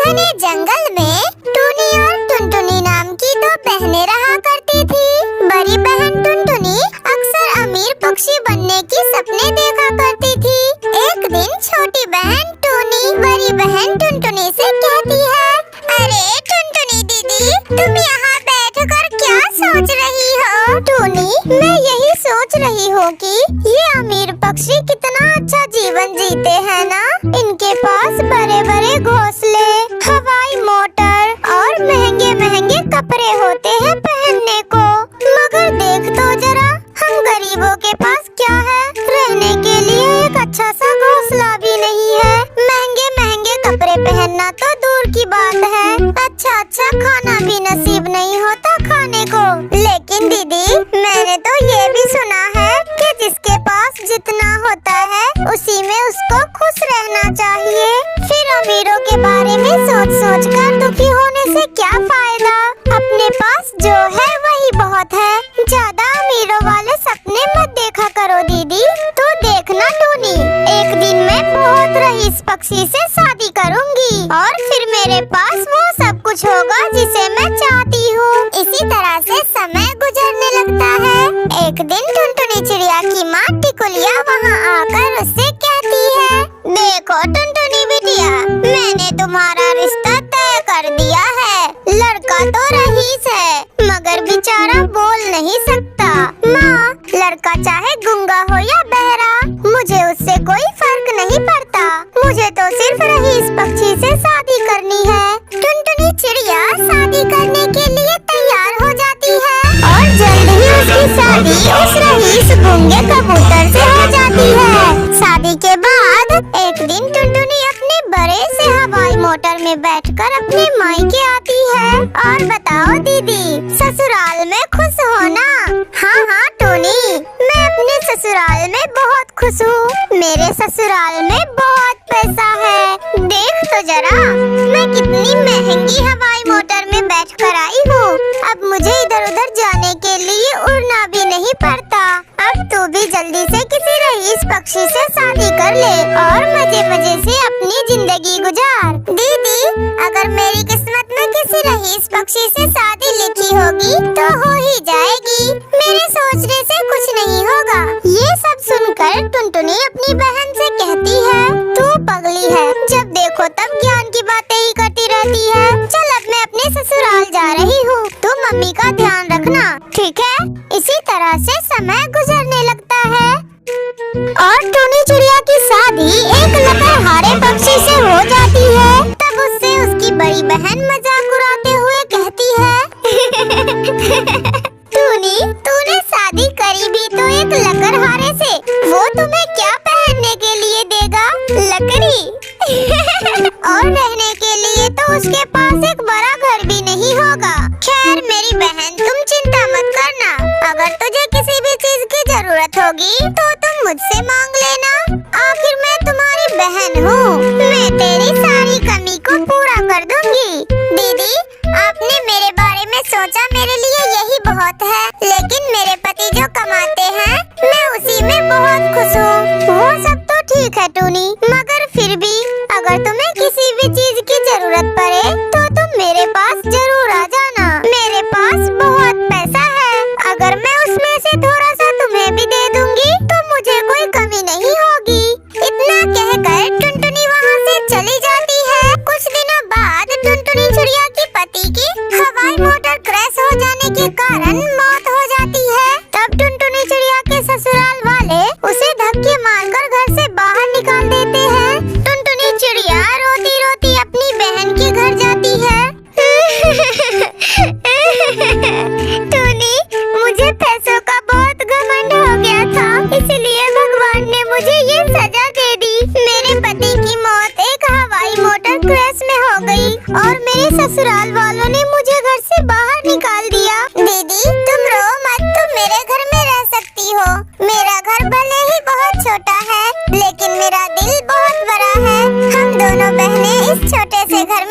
घने जंगल में टूनी और टुनटुनी नाम की दो बहनें रहा करती थी। बड़ी बहन टुनटुनी अक्सर अमीर पक्षी बनने की सपने देखा करती थी। एक दिन छोटी बहन टूनी बड़ी बहन टुनटुनी से कहती है, अरे टुनटुनी दीदी, तुम यहाँ बैठकर क्या सोच रही हो? टूनी, मैं यही सोच रही हूँ कि ये अमीर पक्षी कितना अच्छा जीवन जीते हैं ना। इनके पास बड़े बड़े घोंसले, हवाई मोटर और महंगे महंगे कपड़े होते हैं पहनने को। मगर देख तो जरा, हम गरीबों के पास क्या है? रहने के लिए एक अच्छा सा घोंसला भी नहीं है। महंगे महंगे कपड़े पहनना तो दूर की बात है, अच्छा अच्छा खाना भी नसीब नहीं होता खाने को। लेकिन दीदी, मैंने तो ये भी सुना है कि जिसके पास जितना होता है उसी में उसको खुश रहना चाहिए। फिर अमीरों के बारे में सोच सोच कर दुखी होने से क्या फायदा? अपने पास जो है वही बहुत है। ज्यादा अमीरों वाले सपने मत देखा करो दीदी। तो देखना टूनी, एक दिन मैं बहुत रईस पक्षी से शादी करूंगी और फिर मेरे पास वो सब कुछ होगा जिसे मैं चाहती हूँ। इसी तरह से समय गुजरने लगता है। एक दिन टुनटुनी चिड़िया की माँ टिकुलिया वहाँ आकर उससे कहती है, देखो टुनटुनी बिटिया, मैंने तुम्हारा रिश्ता तय कर दिया है। लड़का तो रईस है मगर बेचारा बोल नहीं सकता। माँ, लड़का चाहे गूंगा हो या बहरा, मुझे उससे कोई फर्क नहीं पड़ता। मुझे तो सिर्फ रईस पक्षी से शादी करनी है। टुनटुनी चिड़िया शादी करने के लिए तैयार हो जाती है और जल्द ही उसकी शादी उस रईस गूंगे कबूतर से हो जाती है। शादी के बाद एक दिन टुनटुनी अपने बड़े से हवाई मोटर में बैठकर अपने मायके आती है। और बताओ दीदी, ससुराल में खुश हो ना? हाँ हाँ टूनी, मैं अपने ससुराल में बहुत खुश हूँ। मेरे ससुराल में बहुत पैसा है। देख तो जरा, मैं कितनी महंगी हवाई मोटर में बैठकर आई हूँ। अब मुझे इधर उधर जाने के लिए उड़ना भी नहीं पड़ता। अब तू भी जल्दी से किसी रईस पक्षी से शादी कर ले और मजे मजे से अपनी जिंदगी गुजार। दीदी, अगर मेरी किस्मत में किसी रईस पक्षी से शादी लिखी होगी तो हो ही जाएगी। मेरे सोचने से कुछ नहीं होगा। ये सब सुनकर टुनटुनी अपनी बहन से कहती है, तू पगली है, जब देखो तब ज्ञान की बातें ही करती रहती है। चल अब मैं अपने ससुराल जा रही हूँ, तू मम्मी का ध्यान रखना, ठीक है? इसी तरह से समय गुजरने लगता है और टूनी चिड़िया की शादी एक लकड़हारे पक्षी से हो जाती है। तब उससे उसकी बड़ी बहन मजाक उड़ाते हुए कहती है, टूनी, तूने शादी करी भी तो एक लकड़हारे से, वो तुम्हें क्या पहनने के लिए देगा? लकड़ी। और रहने के लिए तो उसके पास एक बड़ा घर भी नहीं होगा। खैर मेरी बहन, तुम चिंता मत करना। अगर तुझे किसी भी चीज की जरूरत होगी तो तुम मुझसे मांग लेना। आखिर मैं तुम्हारी बहन हूँ, मैं तेरी सारी कमी को पूरा कर दूंगी। दीदी, आपने मेरे बारे में सोचा मेरे लिए यही बहुत है। लेकिन मेरे पति जो कमाते हैं, मैं उसी में बहुत खुश हूँ। वो सब तो ठीक है टूनी, मगर फिर भी अगर तुम्हें किसी भी चीज की जरूरत पड़े तो तुम मेरे पास जरूर आ जाना। मेरे पास बहुत पैसा है, अगर मैं उसमें से थोड़ा सा तुम्हें भी दे दूंगी तो मुझे कोई कमी नहीं होगी। इतना कहकर टुनटुनी वहाँ से चली जाती है। कुछ दिनों बाद टुनटुनी चिड़िया की पति की हवाई मोटर क्रैश हो जाने के कारण मौत हो जाती है। तब टुनटुनी चिड़िया के ससुराल वाले उसे धक्के मारकर घर से बाहर निकाल देते हैं। टुनटुनी चिड़िया रोती रोती अपनी बहन के घर जाती है। टूनी, मुझे पैसों का बहुत घमंड हो गया था, इसलिए भगवान ने मुझे ये सजा दे दी। मेरे पति की मौत एक हवाई मोटर क्रैश में हो गई और मेरे ससुराल वालों ने मुझे घर से बाहर निकाल दिया। दीदी, तुम रो मत, तुम मेरे घर में रह सकती हो। मेरा घर भले ही बहुत छोटा है, लेकिन मेरा दिल बहुत बड़ा है। हम दोनों बहनें इस छोटे से घर